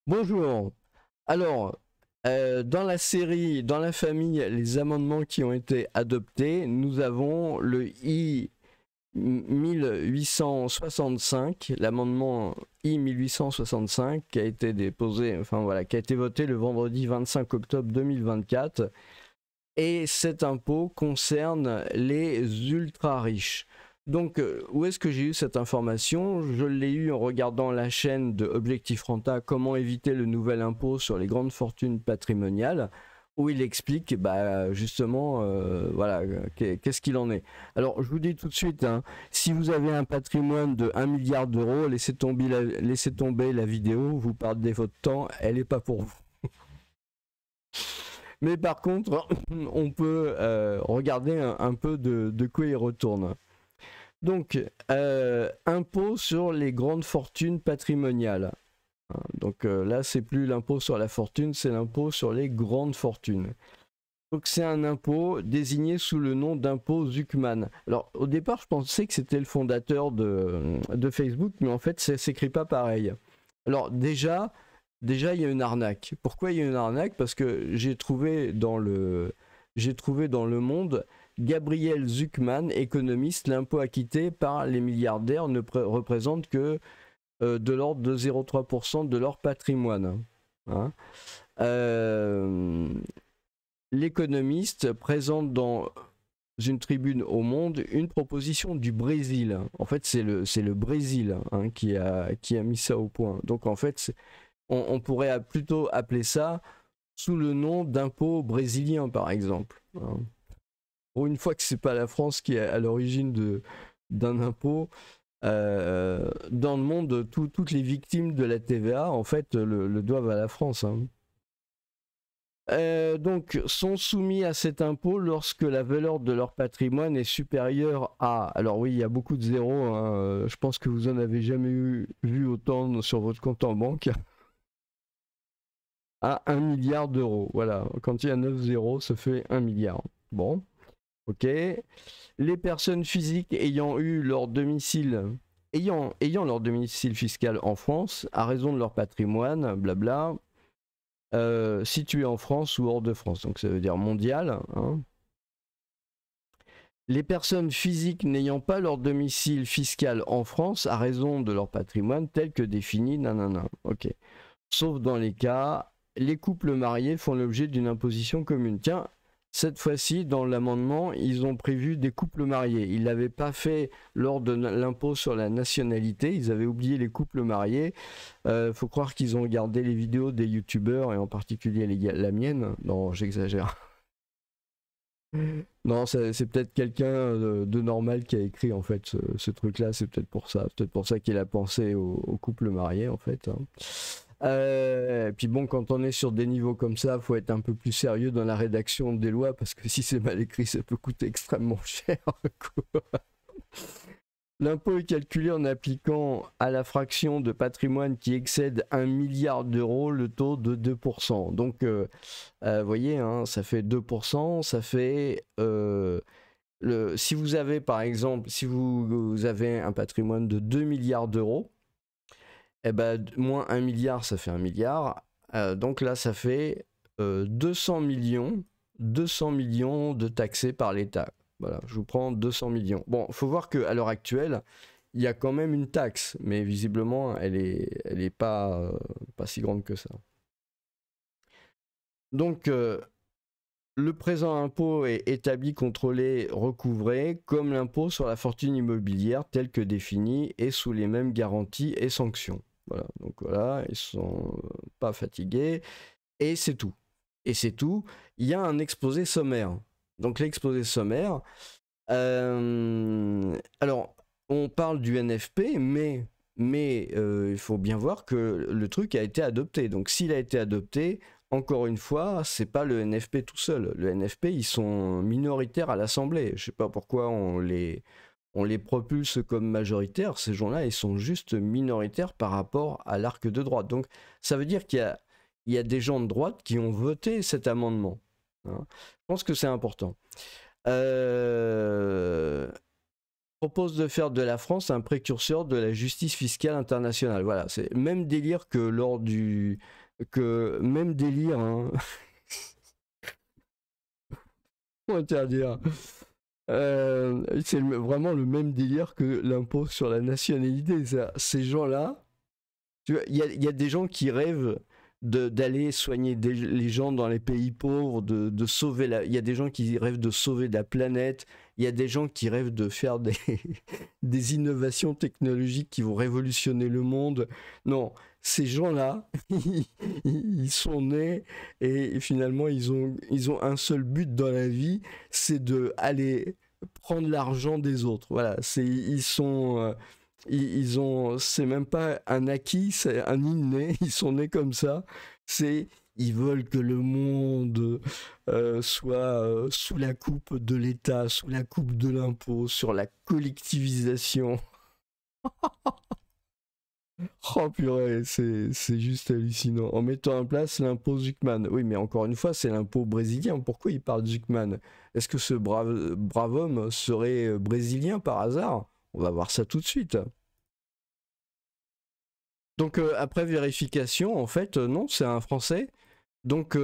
Bonjour. Alors, dans la série, dans la famille, les amendements qui ont été adoptés, nous avons le I 1865, l'amendement I 1865 qui a été déposé, enfin voilà, qui a été voté le vendredi 25 octobre 2024. Et cet impôt concerne les ultra riches. Donc, où est-ce que j'ai eu cette information? Je l'ai eu en regardant la chaîne de Objectif Renta, comment éviter le nouvel impôt sur les grandes fortunes patrimoniales, où il explique justement voilà, qu'est-ce qu'il en est. Alors, je vous dis tout de suite, hein, si vous avez un patrimoine de 1 milliard d'euros, laissez tomber la vidéo, vous perdez votre temps, elle n'est pas pour vous. Mais par contre, on peut regarder un peu de quoi il retourne. Donc, impôt sur les grandes fortunes patrimoniales. Donc là, c'est plus l'impôt sur la fortune, c'est l'impôt sur les grandes fortunes. Donc c'est un impôt désigné sous le nom d'impôt Zuckman. Alors au départ, je pensais que c'était le fondateur de Facebook, mais en fait, ça s'écrit pas pareil. Alors déjà, il y a une arnaque. Pourquoi il y a une arnaque? Parce que j'ai trouvé dans le Monde Gabriel Zuckman, économiste, l'impôt acquitté par les milliardaires ne représente que de l'ordre de 0,3% de leur patrimoine. Hein. L'économiste présente dans une tribune au Monde une proposition du Brésil. En fait, c'est le Brésil qui a mis ça au point. Donc en fait, on pourrait plutôt appeler ça sous le nom d'impôt brésilien, par exemple. Pour une fois que c'est pas la France qui est à l'origine d'un impôt, dans le monde, toutes les victimes de la TVA, en fait, le doivent à la France. Donc, sont soumis à cet impôt lorsque la valeur de leur patrimoine est supérieure à... Alors oui, il y a beaucoup de zéros, je pense que vous en avez jamais vu autant sur votre compte en banque. À 1 milliard d'euros, voilà. Quand il y a 9 zéros, ça fait 1 milliard. Bon, ok. Les personnes physiques ayant leur domicile fiscal en France, à raison de leur patrimoine, blabla, situé en France ou hors de France, donc ça veut dire mondial. Les personnes physiques n'ayant pas leur domicile fiscal en France, à raison de leur patrimoine tel que défini, nanana, ok. Sauf dans les cas, les couples mariés font l'objet d'une imposition commune. Tiens, cette fois-ci, dans l'amendement, ils ont prévu des couples mariés. Ils ne l'avaient pas fait lors de l'impôt sur la nationalité. Ils avaient oublié les couples mariés. Faut croire qu'ils ont regardé les vidéos des youtubeurs, et en particulier la mienne. Non, j'exagère. Non, c'est peut-être quelqu'un de normal qui a écrit en fait ce truc-là. C'est peut-être pour ça. Peut-être pour ça qu'il a pensé au couple marié en fait. Et puis bon, quand on est sur des niveaux comme ça, faut être un peu plus sérieux dans la rédaction des lois parce que si c'est mal écrit, ça peut coûter extrêmement cher. L'impôt est calculé en appliquant à la fraction de patrimoine qui excède 1 milliard d'euros le taux de 2%. Donc, vous voyez, ça fait 2%, ça fait... si vous avez, par exemple, si vous avez un patrimoine de 2 milliards d'euros, eh ben, moins 1 milliard, ça fait 1 milliard. Donc là, ça fait 200 millions de taxés par l'État. Voilà, je vous prends 200 millions. Bon, il faut voir qu'à l'heure actuelle, il y a quand même une taxe, mais visiblement, elle est pas si grande que ça. Donc, le présent impôt est établi, contrôlé, recouvré, comme l'impôt sur la fortune immobilière tel que défini et sous les mêmes garanties et sanctions. Voilà, donc voilà, ils sont pas fatigués, et c'est tout. Et c'est tout. Il y a un exposé sommaire. Donc l'exposé sommaire, alors on parle du NFP, mais il faut bien voir que le truc a été adopté. Donc s'il a été adopté, encore une fois, c'est pas le NFP tout seul. Le NFP, ils sont minoritaires à l'Assemblée. Je sais pas pourquoi on les propulse comme majoritaires. Ces gens-là, ils sont juste minoritaires par rapport à l'arc de droite. Donc ça veut dire qu'il y a des gens de droite qui ont voté cet amendement. Je pense que c'est important. propose de faire de la France un précurseur de la justice fiscale internationale. Voilà, c'est le même délire que lors du... Même délire, hein. Comment dire, c'est vraiment le même délire que l'impôt sur la nationalité. Ces gens-là, tu vois, il y a des gens qui rêvent d'aller soigner les gens dans les pays pauvres, de sauver il y a des gens qui rêvent de sauver la planète, il y a des gens qui rêvent de faire des innovations technologiques qui vont révolutionner le monde. Non, ces gens-là, ils sont nés et finalement ils ont un seul but dans la vie, c'est de aller prendre l'argent des autres. Voilà, ils sont ils ont, c'est même pas un acquis, c'est un inné, ils sont nés comme ça. Ils veulent que le monde soit sous la coupe de l'État, sous la coupe de l'impôt, sur la collectivisation. Oh purée, c'est juste hallucinant. En mettant en place l'impôt Zuckman. Oui, mais encore une fois, c'est l'impôt brésilien. Pourquoi il parle Zuckman? Est-ce que ce brave homme serait brésilien par hasard? On va voir ça tout de suite. Donc après vérification, en fait, non, c'est un Français. Donc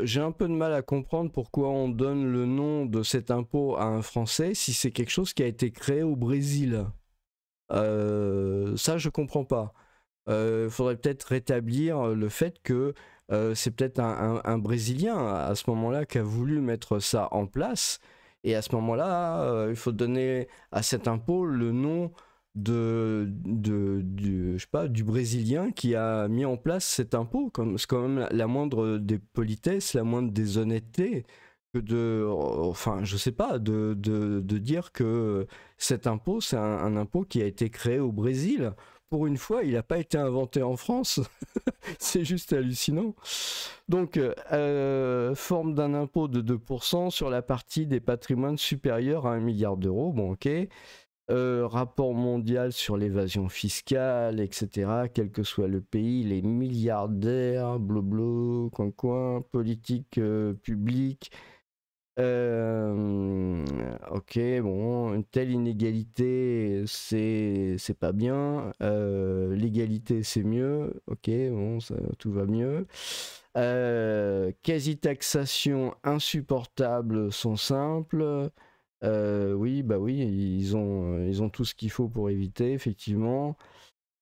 j'ai un peu de mal à comprendre pourquoi on donne le nom de cet impôt à un Français si c'est quelque chose qui a été créé au Brésil. Ça, je comprends pas. Faudrait peut-être rétablir le fait que c'est peut-être un Brésilien à ce moment-là qui a voulu mettre ça en place. Et à ce moment-là, il faut donner à cet impôt le nom je sais pas, du Brésilien qui a mis en place cet impôt. C'est quand même la moindre des politesses, la moindre des honnêtetés que enfin, je sais pas, de dire que cet impôt, c'est un impôt qui a été créé au Brésil. Pour une fois, il n'a pas été inventé en France. C'est juste hallucinant. Donc, forme d'un impôt de 2% sur la partie des patrimoines supérieurs à 1 milliard d'euros. Bon, ok. Rapport mondial sur l'évasion fiscale, etc. Quel que soit le pays, les milliardaires, blabla, coin, politique publique. Ok, bon, une telle inégalité, c'est pas bien. L'égalité, c'est mieux. Ok, bon, tout va mieux. Quasi-taxation insupportable sont simples. Oui, bah oui, ils ont tout ce qu'il faut pour éviter, effectivement.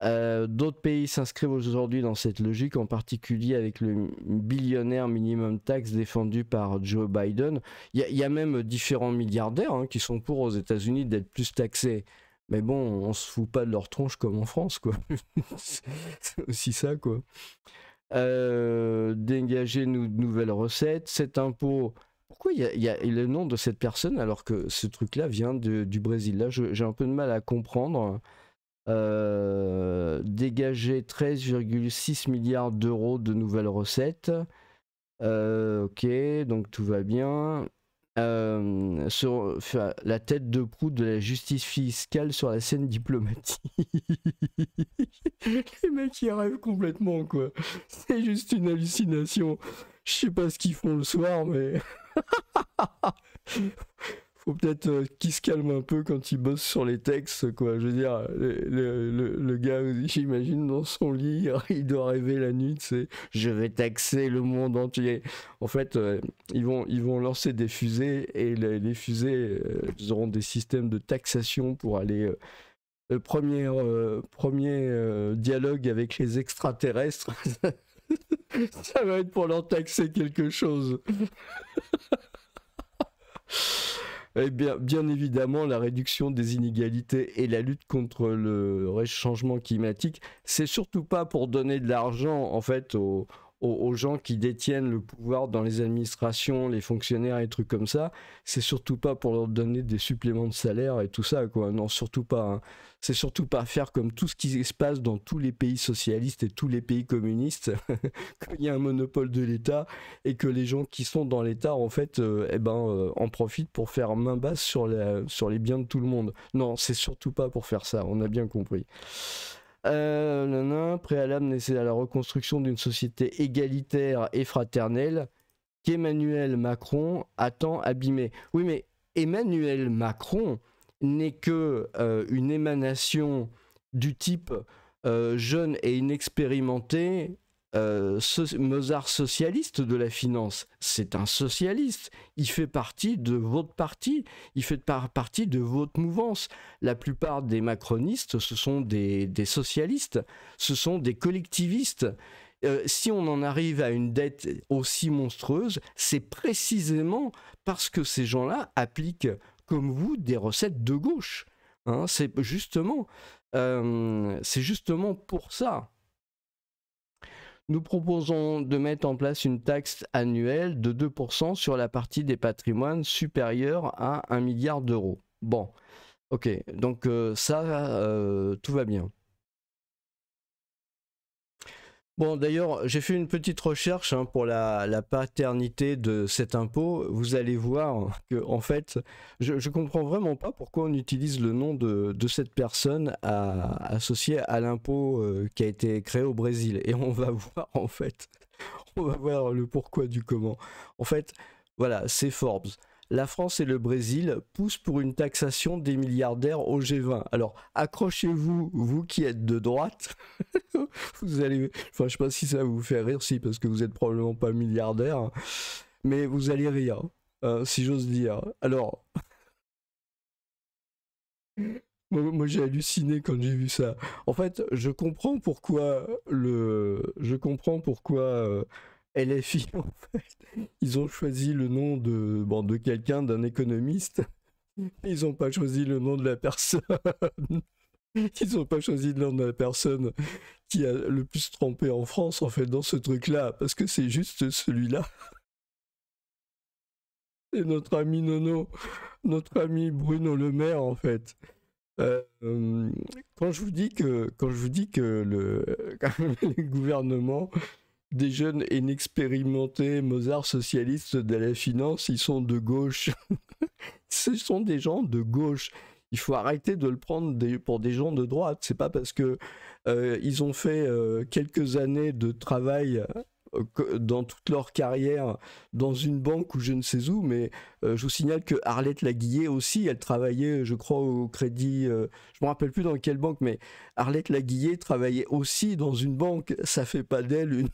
D'autres pays s'inscrivent aujourd'hui dans cette logique, en particulier avec le billionnaire minimum tax défendu par Joe Biden. Il y a même différents milliardaires qui sont pour aux États-Unis d'être plus taxés. Mais bon, on se fout pas de leur tronche comme en France, quoi. C'est aussi ça, quoi. Dégager nouvelles recettes. Cet impôt... Pourquoi il y a le nom de cette personne alors que ce truc-là vient du Brésil? Là, j'ai un peu de mal à comprendre. Dégager 13,6 milliards d'euros de nouvelles recettes. Ok, donc tout va bien. Sur la tête de proue de la justice fiscale sur la scène diplomatique. Les mecs ils rêvent complètement, quoi. C'est juste une hallucination. Je sais pas ce qu'ils font le soir, mais faut peut-être qu'ils se calment un peu quand ils bossent sur les textes, quoi. Je veux dire, le gars, j'imagine, dans son lit, il doit rêver la nuit, c'est je vais taxer le monde entier. En fait, ils vont lancer des fusées et les fusées ils auront des systèmes de taxation pour aller. Le premier dialogue avec les extraterrestres, ça va être pour leur taxer quelque chose. Et bien évidemment, la réduction des inégalités et la lutte contre le changement climatique, c'est surtout pas pour donner de l'argent en fait aux gens qui détiennent le pouvoir dans les administrations, les fonctionnaires et trucs comme ça. C'est surtout pas pour leur donner des suppléments de salaire et tout ça, quoi. Non, surtout pas. Hein. C'est surtout pas faire comme tout ce qui se passe dans tous les pays socialistes et tous les pays communistes, qu'il y a un monopole de l'État et que les gens qui sont dans l'État, en fait, en profitent pour faire main basse sur les biens de tout le monde. Non, c'est surtout pas pour faire ça, on a bien compris. Préalable nécessaire à la reconstruction d'une société égalitaire et fraternelle qu'Emmanuel Macron a tant abîmé. Oui, mais Emmanuel Macron, n'est que une émanation du type jeune et inexpérimenté, Mozart socialiste de la finance. C'est un socialiste. Il fait partie de votre parti. Il fait partie de votre mouvance. La plupart des macronistes, ce sont des socialistes. Ce sont des collectivistes. Si on en arrive à une dette aussi monstrueuse, c'est précisément parce que ces gens-là appliquent, comme vous, des recettes de gauche. Hein, c'est justement pour ça. Nous proposons de mettre en place une taxe annuelle de 2% sur la partie des patrimoines supérieurs à 1 milliard d'euros. Bon, ok, donc ça, tout va bien. Bon, d'ailleurs, j'ai fait une petite recherche pour la paternité de cet impôt. Vous allez voir que, en fait, je comprends vraiment pas pourquoi on utilise le nom de cette personne associé à l'impôt qui a été créé au Brésil. Et on va voir, en fait, on va voir le pourquoi du comment. En fait, voilà, c'est Forbes. La France et le Brésil poussent pour une taxation des milliardaires au G20. Alors, accrochez-vous, vous qui êtes de droite. Vous allez... Enfin, je sais pas si ça vous fait rire, si, parce que vous êtes probablement pas milliardaire. Mais vous allez rire, si j'ose dire. Alors... Moi j'ai halluciné quand j'ai vu ça. En fait, je comprends pourquoi LFI, en fait, ils ont choisi le nom de quelqu'un, d'un économiste. Ils n'ont pas choisi le nom de la personne. Ils n'ont pas choisi le nom de la personne qui a le plus trempé en France, en fait, dans ce truc-là, parce que c'est juste celui-là. C'est notre ami Nono, notre ami Bruno Le Maire, en fait. Quand je vous dis que le gouvernement des jeunes inexpérimentés Mozart socialistes de la finance, ils sont de gauche. Ce sont des gens de gauche. Il faut arrêter de le prendre pour des gens de droite. C'est pas parce que ils ont fait quelques années de travail dans toute leur carrière dans une banque ou je ne sais où, mais je vous signale que Arlette Laguillet aussi, elle travaillait, je crois, au Crédit, je me rappelle plus dans quelle banque, mais Arlette Laguillet travaillait aussi dans une banque. Ça fait pas d'elle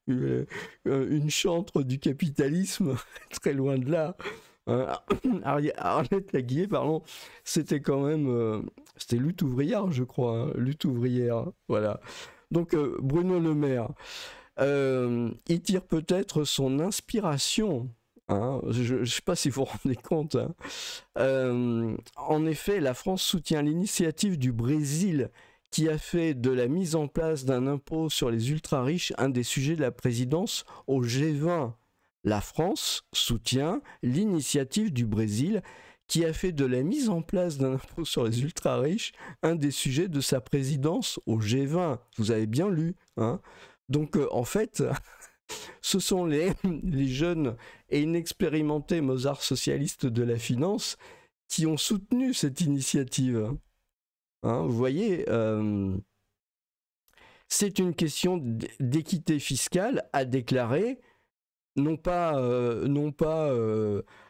une chantre du capitalisme, très loin de là. Arlette Laguillet, pardon, c'était quand même, c'était lutte ouvrière, je crois, hein, lutte ouvrière, voilà. Donc Bruno Le Maire, il tire peut-être son inspiration. Hein, je ne sais pas si vous vous rendez compte. Hein. En effet, la France soutient l'initiative du Brésil qui a fait de la mise en place d'un impôt sur les ultra-riches un des sujets de la présidence au G20. La France soutient l'initiative du Brésil qui a fait de la mise en place d'un impôt sur les ultra-riches un des sujets de sa présidence au G20. Vous avez bien lu, hein. Donc en fait, ce sont les jeunes et inexpérimentés Mozart socialistes de la finance qui ont soutenu cette initiative. Hein, vous voyez, c'est une question d'équité fiscale, a déclaré non pas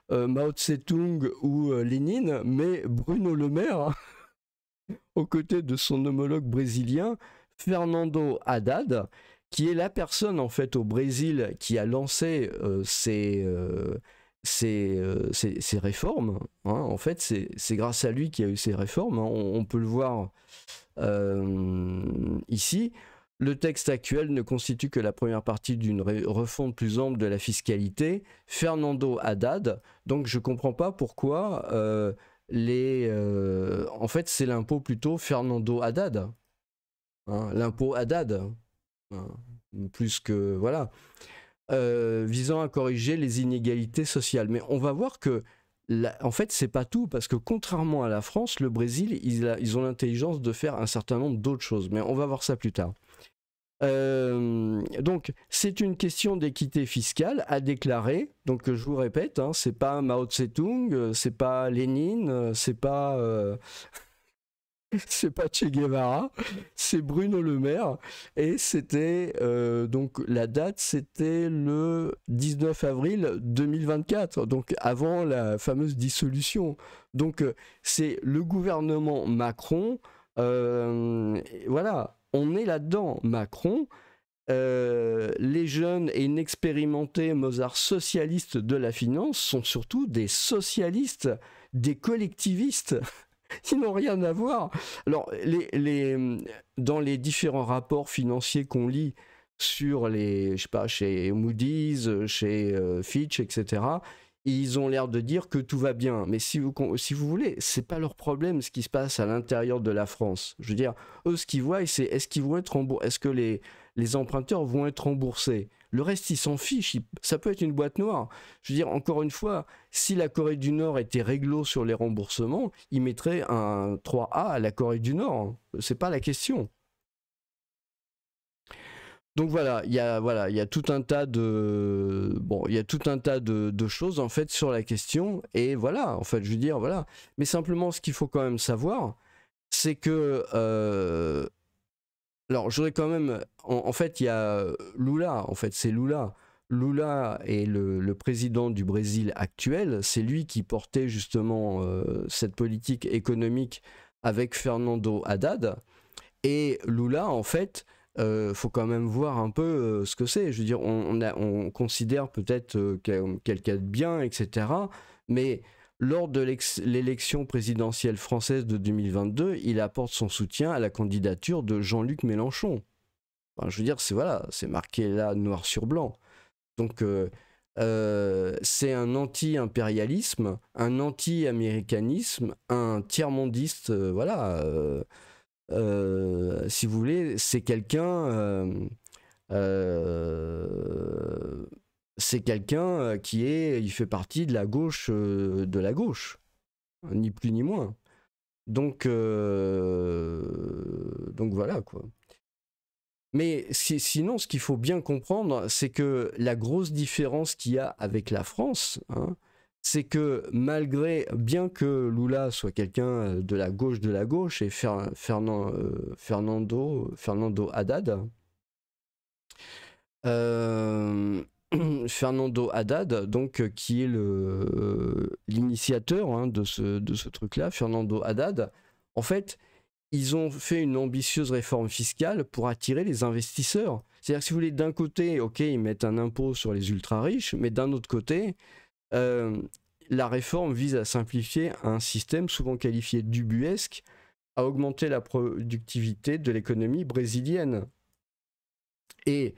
Mao Tse-tung ou Lénine, mais Bruno Le Maire, aux côtés de son homologue brésilien, Fernando Haddad, qui est la personne en fait au Brésil qui a lancé ces réformes. Hein. En fait, c'est grâce à lui qu'il y a eu ces réformes. Hein. On peut le voir ici. Le texte actuel ne constitue que la première partie d'une refonte plus ample de la fiscalité. Fernando Haddad, donc je ne comprends pas pourquoi en fait, c'est l'impôt plutôt Fernando Haddad. Hein, l'impôt Haddad. Plus que voilà, visant à corriger les inégalités sociales. Mais on va voir que en fait c'est pas tout, parce que contrairement à la France, le Brésil ils ont l'intelligence de faire un certain nombre d'autres choses, mais on va voir ça plus tard. Donc c'est une question d'équité fiscale, a déclaré, donc je vous répète, hein, c'est pas Mao Tse-tung, c'est pas Lénine, c'est pas c'est pas Che Guevara, c'est Bruno Le Maire. Et c'était donc la date, c'était le 19 avril 2024, donc avant la fameuse dissolution. Donc c'est le gouvernement Macron. Voilà, on est là-dedans. Macron, les jeunes et inexpérimentés Mozart socialistes de la finance sont surtout des socialistes, des collectivistes. Ils n'ont rien à voir. Alors, dans les différents rapports financiers qu'on lit sur les, je sais pas, chez Moody's, chez Fitch, etc., ils ont l'air de dire que tout va bien. Mais si vous voulez, c'est pas leur problème ce qui se passe à l'intérieur de la France. Je veux dire, eux, ce qu'ils voient, c'est est-ce qu'ils vont être remboursés, est-ce que les emprunteurs vont être remboursés. Le reste, ils s'en fichent. Ça peut être une boîte noire. Je veux dire, encore une fois, si la Corée du Nord était réglo sur les remboursements, ils mettraient un 3A à la Corée du Nord. C'est pas la question. Donc voilà, il y a tout un tas de choses en fait sur la question, et voilà, en fait, je veux dire, voilà. Mais simplement, ce qu'il faut quand même savoir, c'est que alors, j'aurais quand même. En fait, il y a Lula. En fait, c'est Lula. Lula est le président du Brésil actuel. C'est lui qui portait justement cette politique économique avec Fernando Haddad. Et Lula, en fait, faut quand même voir un peu ce que c'est. Je veux dire, on considère peut-être quelqu'un de bien, etc. Mais lors de l'élection présidentielle française de 2022, il apporte son soutien à la candidature de Jean-Luc Mélenchon. Enfin, je veux dire, c'est marqué là noir sur blanc. Donc, c'est un anti-impérialisme, un anti-américanisme, un tiers-mondiste, voilà. Si vous voulez, c'est quelqu'un il fait partie de la gauche, ni plus ni moins. Donc voilà quoi. Mais sinon, ce qu'il faut bien comprendre, c'est que la grosse différence qu'il y a avec la France, hein, c'est que bien que Lula soit quelqu'un de la gauche et Fernando Haddad, Fernando Haddad, donc qui est l'initiateur de ce truc-là, Fernando Haddad, en fait, ils ont fait une ambitieuse réforme fiscale pour attirer les investisseurs. C'est-à-dire que si vous voulez, d'un côté, ok, ils mettent un impôt sur les ultra-riches, mais d'un autre côté, la réforme vise à simplifier un système souvent qualifié d'ubuesque, à augmenter la productivité de l'économie brésilienne. Et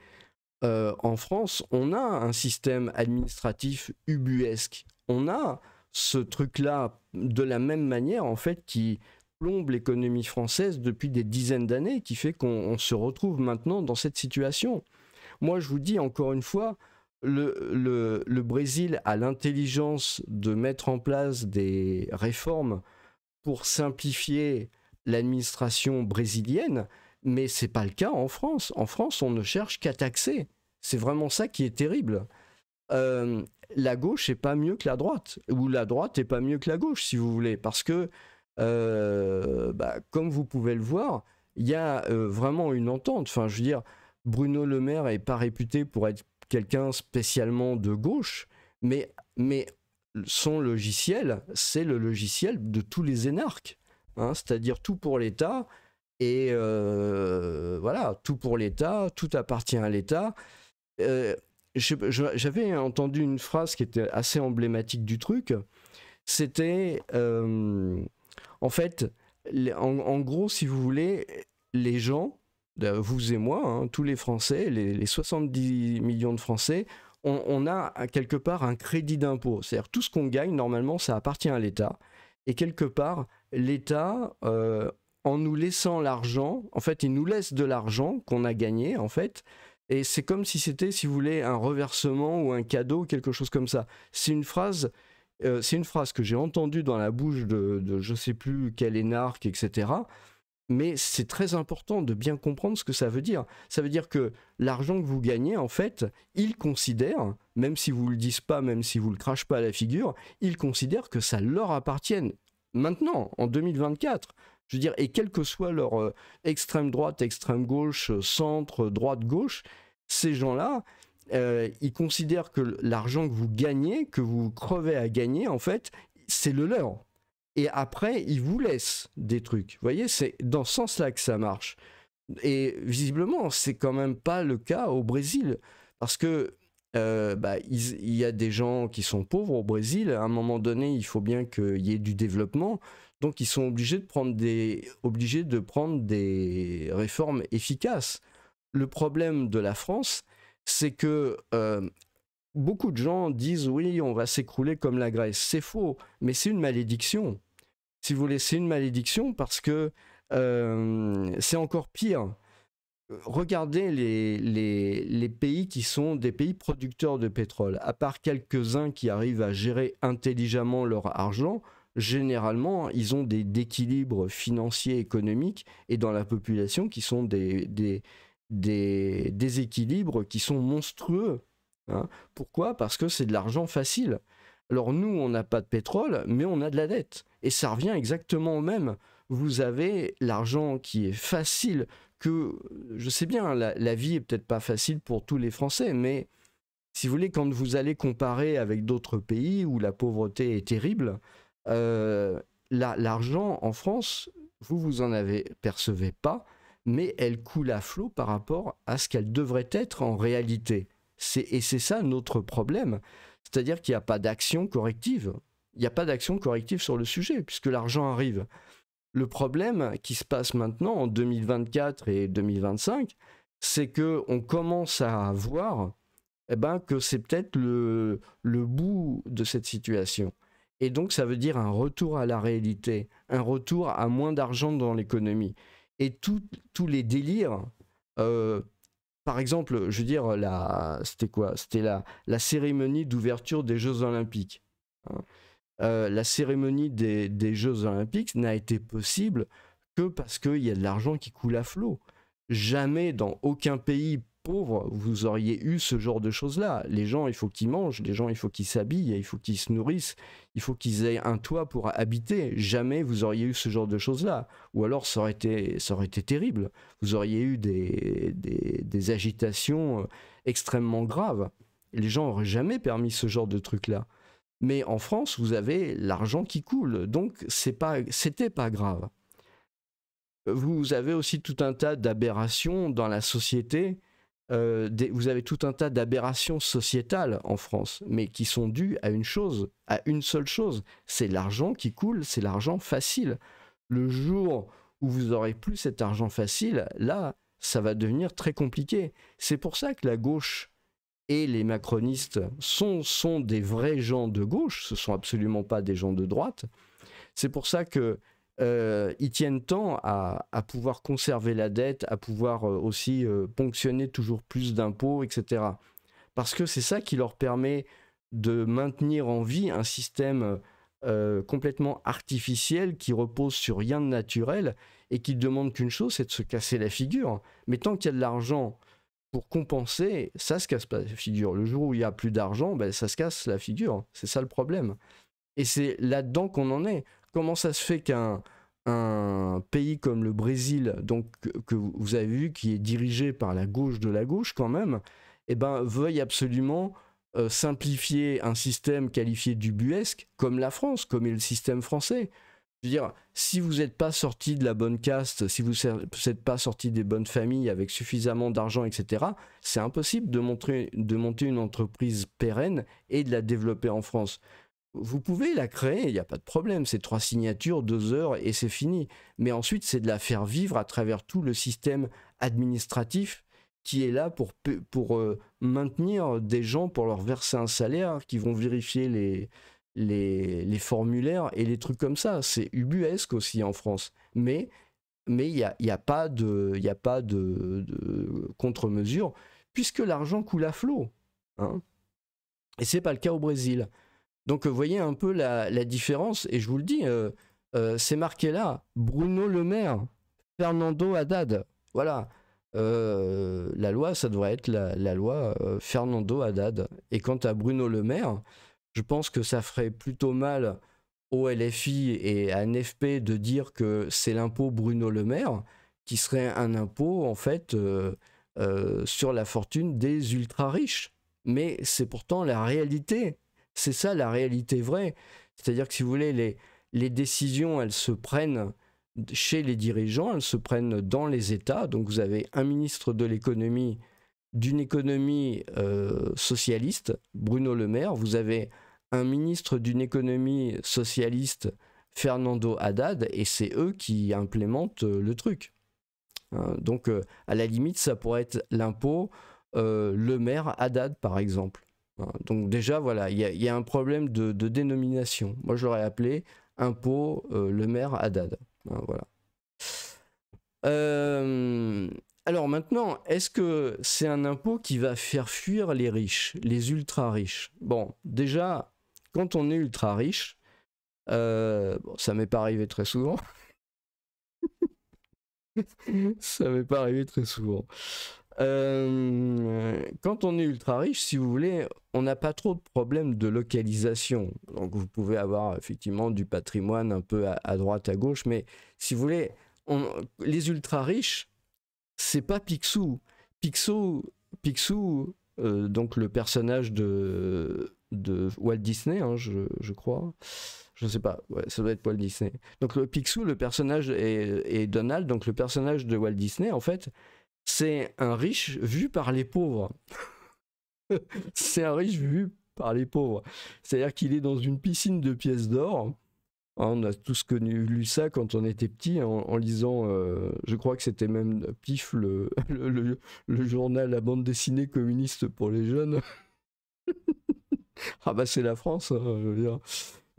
en France, on a un système administratif ubuesque. On a ce truc-là de la même manière, en fait, qui plombe l'économie française depuis des dizaines d'années, qui fait qu'on se retrouve maintenant dans cette situation. Moi, je vous dis encore une fois, le Brésil a l'intelligence de mettre en place des réformes pour simplifier l'administration brésilienne, mais c'est pas le cas en France. En France, on ne cherche qu'à taxer. C'est vraiment ça qui est terrible. La gauche est pas mieux que la droite, ou la droite est pas mieux que la gauche, si vous voulez, parce que comme vous pouvez le voir, il y a vraiment une entente. Enfin, je veux dire, Bruno Le Maire n'est pas réputé pour être quelqu'un spécialement de gauche, mais son logiciel, c'est le logiciel de tous les énarques, hein, c'est-à-dire tout pour l'État, et voilà, tout pour l'État, tout appartient à l'État. J'avais entendu une phrase qui était assez emblématique du truc, c'était en fait, en gros, si vous voulez, les gens, vous et moi, hein, tous les Français, les 70 millions de Français, on a quelque part un crédit d'impôt. C'est-à-dire tout ce qu'on gagne, normalement, ça appartient à l'État. Et quelque part, l'État, en nous laissant l'argent, en fait, il nous laisse de l'argent qu'on a gagné, en fait. Et c'est comme si c'était, si vous voulez, un reversement ou un cadeau, quelque chose comme ça. C'est une phrase que j'ai entendue dans la bouche de je ne sais plus quel énarque, etc. Mais c'est très important de bien comprendre ce que ça veut dire. Ça veut dire que l'argent que vous gagnez, en fait, ils considèrent, même si vous ne le dites pas, même si vous ne le crachez pas à la figure, ils considèrent que ça leur appartienne. Maintenant, en 2024, Je veux dire, et quelle que soit leur extrême droite, extrême gauche, centre, droite, gauche, ces gens-là, ils considèrent que l'argent que vous gagnez, que vous crevez à gagner, en fait, c'est le leur. Et après, ils vous laissent des trucs. Vous voyez, c'est dans ce sens-là que ça marche. Et visiblement, c'est quand même pas le cas au Brésil. Parce que il y a des gens qui sont pauvres au Brésil. À un moment donné, il faut bien qu'il y ait du développement. Donc, ils sont obligés de prendre des réformes efficaces. Le problème de la France, c'est que beaucoup de gens disent oui, on va s'écrouler comme la Grèce. C'est faux, mais c'est une malédiction. Si vous voulez, c'est une malédiction parce que c'est encore pire. Regardez les pays qui sont des pays producteurs de pétrole. À part quelques-uns qui arrivent à gérer intelligemment leur argent, généralement, ils ont des déséquilibres financiers, économiques et dans la population qui sont des déséquilibres qui sont monstrueux. Hein. Pourquoi ? Parce que c'est de l'argent facile. Alors nous, on n'a pas de pétrole, mais on a de la dette. Et ça revient exactement au même. Vous avez l'argent qui est facile, que je sais bien, la vie est peut-être pas facile pour tous les Français, mais si vous voulez, quand vous allez comparer avec d'autres pays où la pauvreté est terrible, l'argent en France, vous en percevez pas, mais elle coule à flot par rapport à ce qu'elle devrait être en réalité. Et c'est ça notre problème. C'est-à-dire qu'il n'y a pas d'action corrective. Il n'y a pas d'action corrective sur le sujet, puisque l'argent arrive. Le problème qui se passe maintenant en 2024 et 2025, c'est qu'on commence à voir que c'est peut-être le bout de cette situation. Et donc ça veut dire un retour à la réalité, un retour à moins d'argent dans l'économie. Et tous les délires, par exemple, je veux dire, c'était quoi ? C'était la cérémonie d'ouverture des Jeux Olympiques. Hein. La cérémonie des Jeux Olympiques n'a été possible que parce qu'il y a de l'argent qui coule à flot. Jamais dans aucun pays pauvre vous auriez eu ce genre de choses-là. Les gens, il faut qu'ils mangent, les gens, il faut qu'ils s'habillent, il faut qu'ils se nourrissent, il faut qu'ils aient un toit pour habiter. Jamais vous auriez eu ce genre de choses-là. Ou alors ça aurait été terrible. Vous auriez eu des agitations extrêmement graves. Les gens n'auraient jamais permis ce genre de truc-là. Mais en France, vous avez l'argent qui coule, donc c'était pas grave. Vous avez aussi tout un tas d'aberrations dans la société, vous avez tout un tas d'aberrations sociétales en France, mais qui sont dues à une seule chose, c'est l'argent qui coule, c'est l'argent facile. Le jour où vous aurez plus cet argent facile, là, ça va devenir très compliqué. C'est pour ça que la gauche et les macronistes sont des vrais gens de gauche, ce ne sont absolument pas des gens de droite. C'est pour ça qu'ils tiennent tant à pouvoir conserver la dette, à pouvoir aussi ponctionner toujours plus d'impôts, etc. Parce que c'est ça qui leur permet de maintenir en vie un système complètement artificiel qui repose sur rien de naturel et qui ne demande qu'une chose, c'est de se casser la figure. Mais tant qu'il y a de l'argent pour compenser, ça se casse pas la figure. Le jour où il n'y a plus d'argent, ça se casse la figure. C'est ça le problème. Et c'est là-dedans qu'on en est. Comment ça se fait qu'un pays comme le Brésil, donc, que vous avez vu, qui est dirigé par la gauche de la gauche quand même, veuille absolument simplifier un système qualifié d'ubuesque, comme la France, comme est le système français. Je veux dire, si vous n'êtes pas sorti de la bonne caste, si vous n'êtes pas sorti des bonnes familles avec suffisamment d'argent, etc., c'est impossible de monter une entreprise pérenne et de la développer en France. Vous pouvez la créer, il n'y a pas de problème, c'est 3 signatures, 2 heures et c'est fini. Mais ensuite, c'est de la faire vivre à travers tout le système administratif qui est là pour maintenir des gens, pour leur verser un salaire, qui vont vérifier les formulaires et les trucs comme ça. C'est ubuesque aussi en France. Mais il n'y a pas de contre-mesure puisque l'argent coule à flot. Hein. Et ce n'est pas le cas au Brésil. Donc vous voyez un peu la différence. Et je vous le dis, c'est marqué là. Bruno Le Maire, Fernando Haddad. Voilà. La loi, ça devrait être la loi Fernando Haddad. Et quant à Bruno Le Maire, je pense que ça ferait plutôt mal au LFI et à NFP de dire que c'est l'impôt Bruno Le Maire, qui serait un impôt en fait sur la fortune des ultra-riches. Mais c'est pourtant la réalité. C'est ça la réalité vraie. C'est-à-dire que si vous voulez, les décisions, elles se prennent chez les dirigeants, elles se prennent dans les États. Donc vous avez un ministre de l'économie, d'une économie socialiste, Bruno Le Maire. Vous avez un ministre d'une économie socialiste, Fernando Haddad, et c'est eux qui implémentent le truc. Donc à la limite, ça pourrait être l'impôt Le Maire Haddad, par exemple. Donc déjà, voilà, il y a un problème de dénomination. Moi, je l'aurais appelé impôt Le Maire Haddad. Voilà. Alors maintenant, est-ce que c'est un impôt qui va faire fuir les riches, les ultra-riches? Bon, déjà, quand on est ultra-riche, bon, ça m'est pas arrivé très souvent. Ça m'est pas arrivé très souvent. Quand on est ultra riche, si vous voulez, on n'a pas trop de problèmes de localisation. Donc vous pouvez avoir effectivement du patrimoine un peu à droite, à gauche, mais si vous voulez, les ultra riches, c'est pas Picsou. Picsou, donc le personnage de Walt Disney, hein, je crois. Je sais pas, ouais, ça doit être Walt Disney. Donc le Picsou, le personnage, et Donald, donc le personnage de Walt Disney, en fait, c'est un riche vu par les pauvres. C'est un riche vu par les pauvres. C'est-à-dire qu'il est dans une piscine de pièces d'or. On a tous lu ça quand on était petit, en lisant, je crois que c'était même PIF, le journal, la bande dessinée communiste pour les jeunes. Ah bah c'est la France, hein, je veux dire.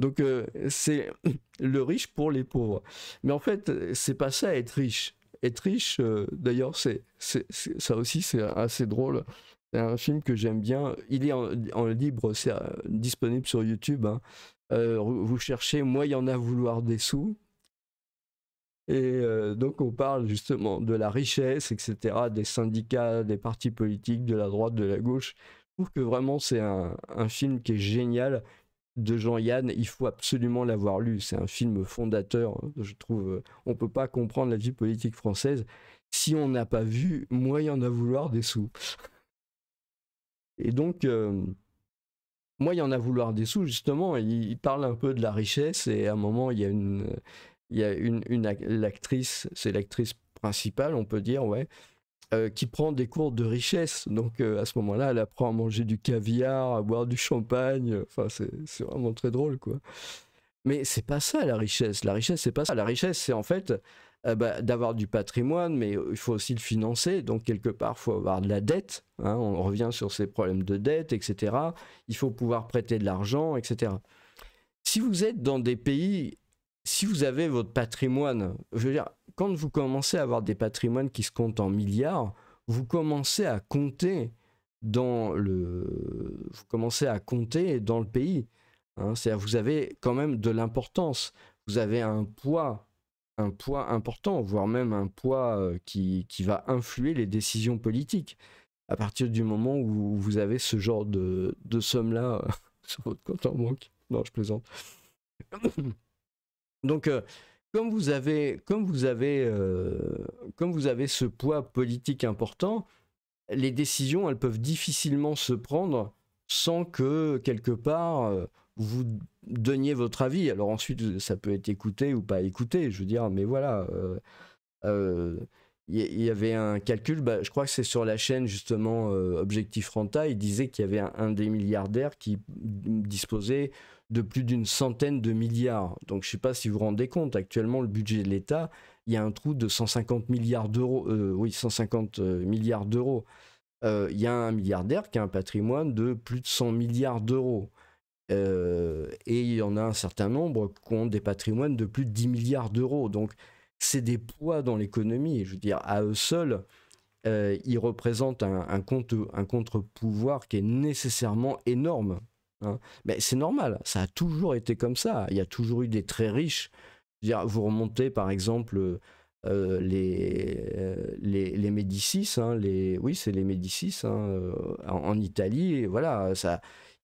Donc c'est le riche pour les pauvres. Mais en fait, c'est pas ça être riche. Être riche, d'ailleurs, ça aussi c'est assez drôle. C'est un film que j'aime bien. Il est en libre, c'est disponible sur YouTube. Hein. Vous cherchez Moi, il y en a vouloir des sous. Et donc on parle justement de la richesse, etc., des syndicats, des partis politiques, de la droite, de la gauche. Je trouve que vraiment c'est un film qui est génial de Jean-Yann. Il faut absolument l'avoir lu. C'est un film fondateur, je trouve. On peut pas comprendre la vie politique française si on n'a pas vu Moi, il y en a vouloir des sous. Et donc... Moi, il y en a vouloir des sous, justement, il parle un peu de la richesse, et à un moment, il y a l'actrice, c'est l'actrice principale, on peut dire, ouais, qui prend des cours de richesse. Donc, à ce moment-là, elle apprend à manger du caviar, à boire du champagne. Enfin, c'est vraiment très drôle, quoi. Mais c'est pas ça, la richesse. La richesse, c'est pas ça. La richesse, c'est en fait d'avoir du patrimoine, mais il faut aussi le financer. Donc, quelque part, il faut avoir de la dette. Hein, on revient sur ces problèmes de dette, etc. Il faut pouvoir prêter de l'argent, etc. Si vous êtes dans des pays, si vous avez votre patrimoine, je veux dire, quand vous commencez à avoir des patrimoines qui se comptent en milliards, vous commencez à compter dans le pays. Hein, c'est-à-dire vous avez quand même de l'importance. Vous avez un poids important, voire même un poids qui va influer les décisions politiques. À partir du moment où vous avez ce genre de somme-là sur votre compte en banque. Non, je plaisante. Donc, comme vous avez ce poids politique important, les décisions, elles peuvent difficilement se prendre sans que, quelque part, vous donniez votre avis. Alors ensuite, ça peut être écouté ou pas écouté, je veux dire, mais voilà. Il y avait un calcul, je crois que c'est sur la chaîne justement Objectif Renta, il disait qu'il y avait un des milliardaires qui disposait de plus d'une centaine de milliards. Donc je ne sais pas si vous vous rendez compte, actuellement le budget de l'État, il y a un trou de 150 milliards d'euros. 150 milliards d'euros. Il y a un milliardaire qui a un patrimoine de plus de 100 milliards d'euros. Et il y en a un certain nombre qui ont des patrimoines de plus de 10 milliards d'euros. Donc c'est des poids dans l'économie. Je veux dire, à eux seuls, ils représentent un contre-pouvoir qui est nécessairement énorme. Hein. Mais c'est normal, ça a toujours été comme ça. Il y a toujours eu des très riches. Je veux dire, vous remontez par exemple les Médicis, hein, oui, c'est les Médicis, hein, en Italie, et voilà,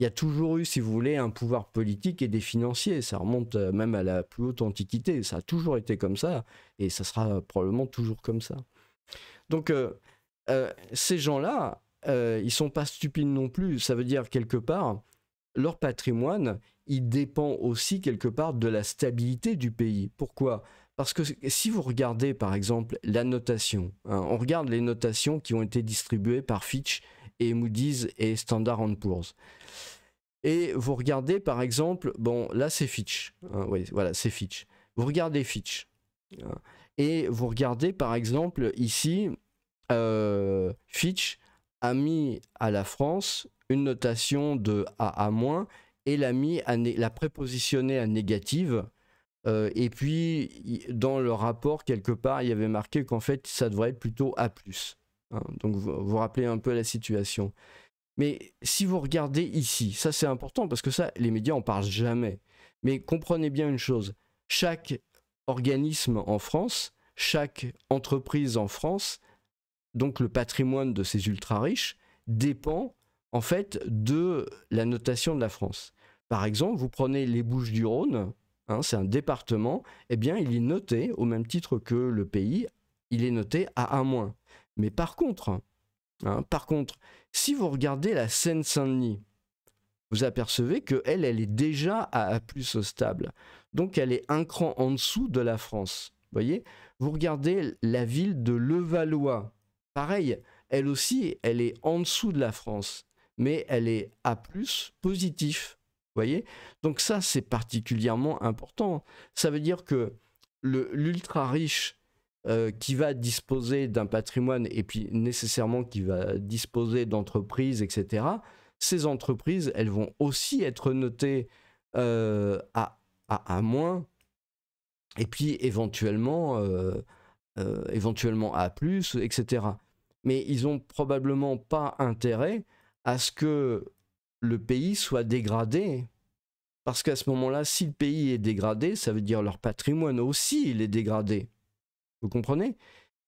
il y a toujours eu, si vous voulez, un pouvoir politique et des financiers. Ça remonte même à la plus haute antiquité. Ça a toujours été comme ça, et ça sera probablement toujours comme ça. Donc, ces gens-là, ils sont pas stupides non plus. Ça veut dire, quelque part, leur patrimoine, il dépend aussi, quelque part, de la stabilité du pays. Pourquoi ? Parce que si vous regardez, par exemple, la notation, hein, on regarde les notations qui ont été distribuées par Fitch et Moody's et Standard & Poor's. Et vous regardez, par exemple, bon, là c'est Fitch, hein, oui, voilà, c'est Fitch. Vous regardez Fitch, hein, et vous regardez, par exemple, ici, Fitch a mis à la France une notation de AA-, et l'a prépositionnée à négative. Et puis, dans le rapport, quelque part, il y avait marqué qu'en fait, ça devrait être plutôt A+. Hein, donc, vous rappelez un peu la situation. Mais si vous regardez ici, ça c'est important parce que ça, les médias en parlent jamais. Mais comprenez bien une chose, chaque organisme en France, chaque entreprise en France, donc le patrimoine de ces ultra-riches, dépend en fait de la notation de la France. Par exemple, vous prenez les Bouches-du-Rhône, hein, c'est un département, eh bien il est noté, au même titre que le pays, il est noté à A-. Mais par contre, si vous regardez la Seine-Saint-Denis, vous apercevez qu'elle est déjà à A+ stable. Donc elle est un cran en dessous de la France. Voyez, vous regardez la ville de Levallois. Pareil, elle aussi, elle est en dessous de la France. Mais elle est A+ positif. Voyez, donc ça, c'est particulièrement important. Ça veut dire que l'ultra riche qui va disposer d'un patrimoine et puis nécessairement qui va disposer d'entreprises, etc., ces entreprises, elles vont aussi être notées à A-, et puis éventuellement A+, etc. Mais ils n'ont probablement pas intérêt à ce que le pays soit dégradé. Parce qu'à ce moment-là, si le pays est dégradé, ça veut dire leur patrimoine aussi, il est dégradé. Vous comprenez?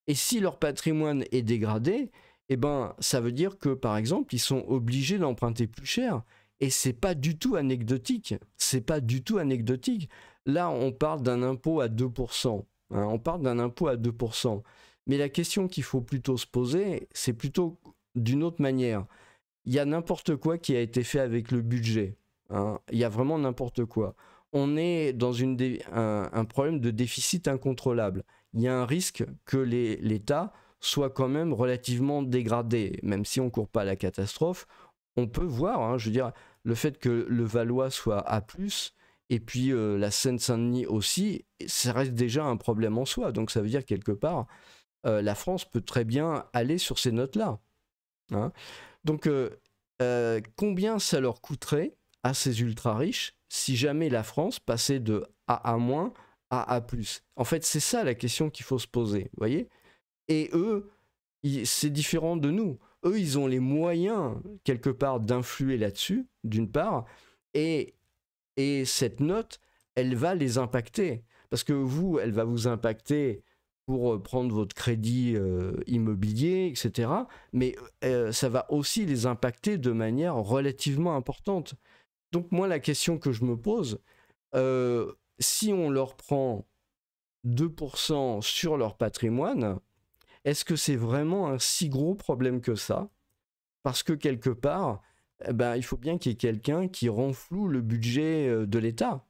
Et si leur patrimoine est dégradé, eh ben, ça veut dire que, par exemple, ils sont obligés d'emprunter plus cher. Et c'est pas du tout anecdotique. C'est pas du tout anecdotique. Là, on parle d'un impôt à 2%. Hein, on parle d'un impôt à 2%. Mais la question qu'il faut plutôt se poser, c'est plutôt d'une autre manière. Il y a n'importe quoi qui a été fait avec le budget. Hein. Il y a vraiment n'importe quoi. On est dans un problème de déficit incontrôlable. Il y a un risque que l'État soit quand même relativement dégradé, même si on ne court pas à la catastrophe. On peut voir, hein, je veux dire, le fait que le Valois soit A+, et puis la Seine-Saint-Denis aussi, ça reste déjà un problème en soi. Donc ça veut dire quelque part, la France peut très bien aller sur ces notes-là. Hein. Donc combien ça leur coûterait à ces ultra-riches si jamais la France passait de AA- à A+. En fait, c'est ça la question qu'il faut se poser, vous voyez? Et eux, c'est différent de nous. Eux, ils ont les moyens, quelque part, d'influer là-dessus, d'une part, et cette note, elle va les impacter. Parce que vous, elle va vous impacter pour prendre votre crédit immobilier, etc. Mais ça va aussi les impacter de manière relativement importante. Donc moi, la question que je me pose, si on leur prend 2% sur leur patrimoine, est-ce que c'est vraiment un si gros problème que ça? Parce que quelque part, eh ben, il faut bien qu'il y ait quelqu'un qui renfloue le budget de l'État.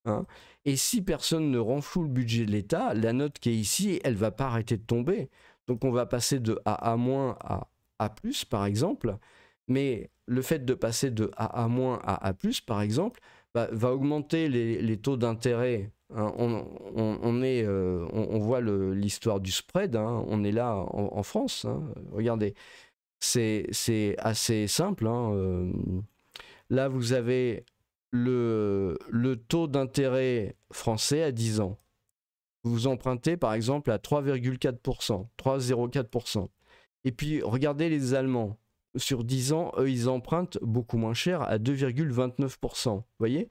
Hein. Et si personne ne renfloue le budget de l'État, la note qui est ici, elle ne va pas arrêter de tomber. Donc on va passer de AA- à A+, par exemple. Mais le fait de passer de AA- à A+, par exemple, va augmenter les taux d'intérêt. Hein. On voit l'histoire du spread, hein. On est là en France. Hein. Regardez, c'est assez simple. Hein. Là, vous avez le taux d'intérêt français à 10 ans. Vous empruntez par exemple à 3,4%, 3,04%. Et puis regardez les Allemands. Sur 10 ans, eux, ils empruntent beaucoup moins cher à 2,29%. Vous voyez?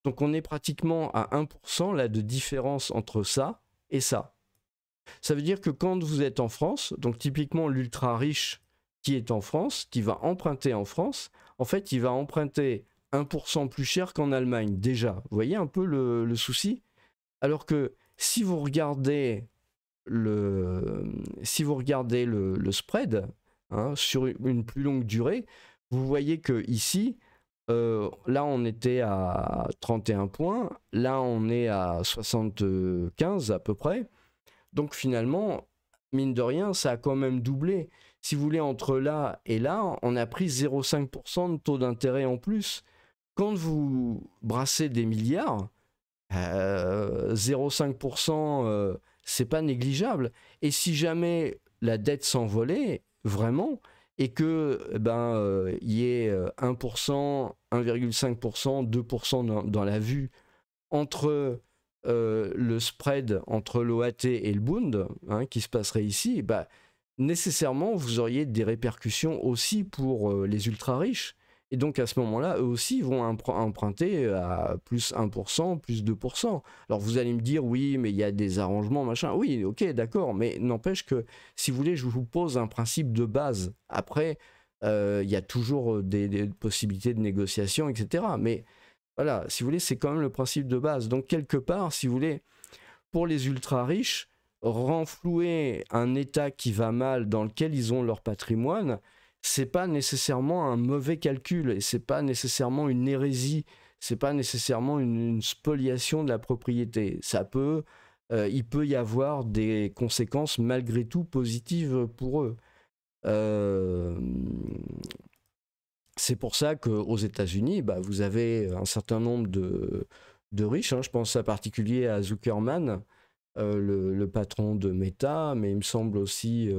Donc on est pratiquement à 1% là, de différence entre ça et ça. Ça veut dire que quand vous êtes en France, donc typiquement l'ultra riche qui est en France, qui va emprunter en France, en fait, il va emprunter 1% plus cher qu'en Allemagne, déjà. Vous voyez un peu le souci? Alors que si vous regardez le spread, hein, sur une plus longue durée, vous voyez que ici, là on était à 31 points, là on est à 75 à peu près. Donc finalement, mine de rien, ça a quand même doublé. Si vous voulez, entre là et là, on a pris 0,5% de taux d'intérêt en plus. Quand vous brassez des milliards, 0,5%, c'est pas négligeable. Et si jamais la dette s'envolait, vraiment, et que y ait 1%, 1,5%, 2% dans la vue entre le spread entre l'OAT et le Bund, hein, qui se passerait ici, nécessairement vous auriez des répercussions aussi pour les ultra riches. Et donc à ce moment-là, eux aussi vont emprunter à plus 1%, plus 2%. Alors vous allez me dire, oui, mais il y a des arrangements, machin. Oui, ok, d'accord, mais n'empêche que, si vous voulez, je vous pose un principe de base. Après, il y a toujours des possibilités de négociation, etc. Mais voilà, si vous voulez, c'est quand même le principe de base. Donc quelque part, si vous voulez, pour les ultra riches, renflouer un État qui va mal, dans lequel ils ont leur patrimoine, c'est pas nécessairement un mauvais calcul, et c'est pas nécessairement une hérésie, c'est pas nécessairement une spoliation de la propriété. Il peut y avoir des conséquences malgré tout positives pour eux. C'est pour ça qu'aux États-Unis, vous avez un certain nombre de riches, hein. Je pense en particulier à Zuckerman, le patron de Meta, mais il me semble aussi,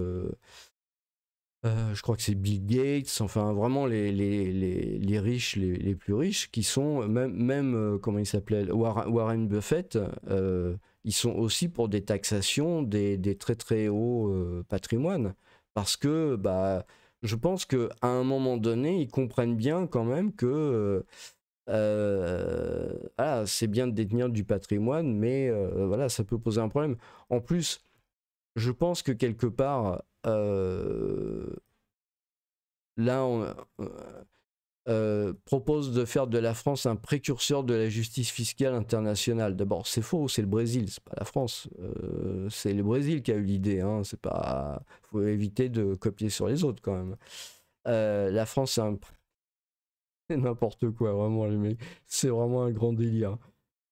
je crois que c'est Bill Gates, enfin vraiment les riches, les plus riches, qui sont même comment il s'appelait, Warren Buffett, ils sont aussi pour des taxations des très très hauts patrimoines, parce que je pense qu'à un moment donné, ils comprennent bien quand même que voilà, c'est bien de détenir du patrimoine, mais voilà, ça peut poser un problème. En plus, je pense que quelque part, là, on propose de faire de la France un précurseur de la justice fiscale internationale. D'abord, c'est faux, c'est le Brésil, c'est pas la France. C'est le Brésil qui a eu l'idée, hein. C'est pas... faut éviter de copier sur les autres quand même. La France, c'est n'importe quoi, vraiment, les mecs. C'est vraiment un grand délire.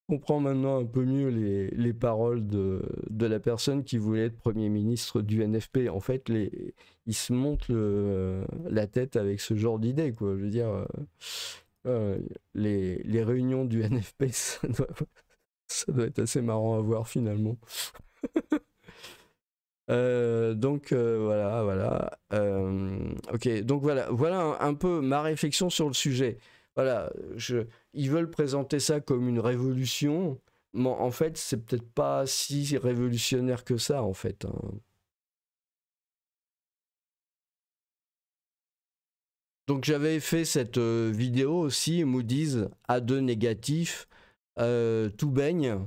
On comprend maintenant un peu mieux les paroles de la personne qui voulait être Premier ministre du NFP. En fait, ils se montent la tête avec ce genre d'idée, quoi. Je veux dire, les réunions du NFP, ça doit être assez marrant à voir finalement. Donc voilà. Ok, donc voilà un peu ma réflexion sur le sujet. Voilà, ils veulent présenter ça comme une révolution, mais en fait, c'est peut-être pas si révolutionnaire que ça, en fait, hein. Donc j'avais fait cette vidéo aussi, Moody's A2 négatif, tout baigne.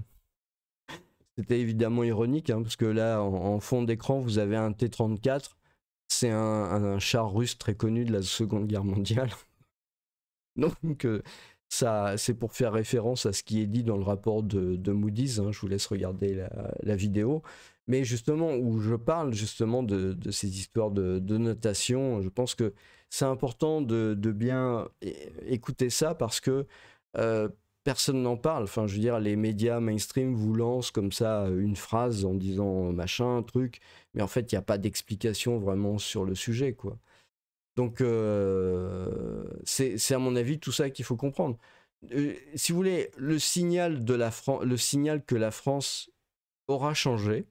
C'était évidemment ironique, hein, parce que là, en fond d'écran, vous avez un T-34. C'est un char russe très connu de la Seconde Guerre mondiale. Donc, ça, c'est pour faire référence à ce qui est dit dans le rapport de Moody's, hein. Je vous laisse regarder la vidéo. Mais justement, où je parle justement de ces histoires de notation, je pense que c'est important de bien écouter ça, parce que personne n'en parle. Enfin, je veux dire, les médias mainstream vous lancent comme ça une phrase en disant machin, truc, mais en fait, il n'y a pas d'explication vraiment sur le sujet, quoi. Donc, c'est à mon avis tout ça qu'il faut comprendre. Si vous voulez, le signal que la France aura changé,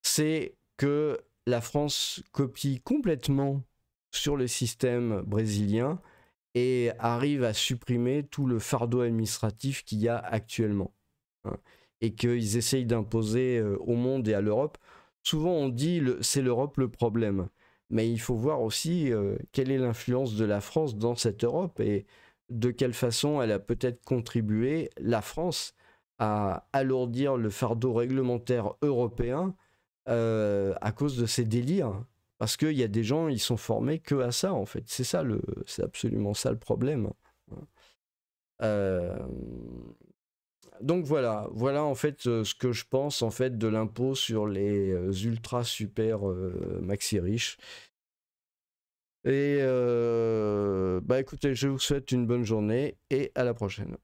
c'est que la France copie complètement sur le système brésilien et arrive à supprimer tout le fardeau administratif qu'il y a actuellement, hein, et qu'ils essayent d'imposer au monde et à l'Europe. Souvent on dit c'est l'Europe le problème, mais il faut voir aussi quelle est l'influence de la France dans cette Europe, et de quelle façon elle a peut-être contribué, la France, à alourdir le fardeau réglementaire européen à cause de ces délires. Parce qu'il y a des gens, ils sont formés que à ça, en fait. C'est ça, c'est absolument ça le problème. Euh, donc voilà, voilà en fait ce que je pense en fait de l'impôt sur les ultra super maxi riches. Et bah écoutez, je vous souhaite une bonne journée et à la prochaine.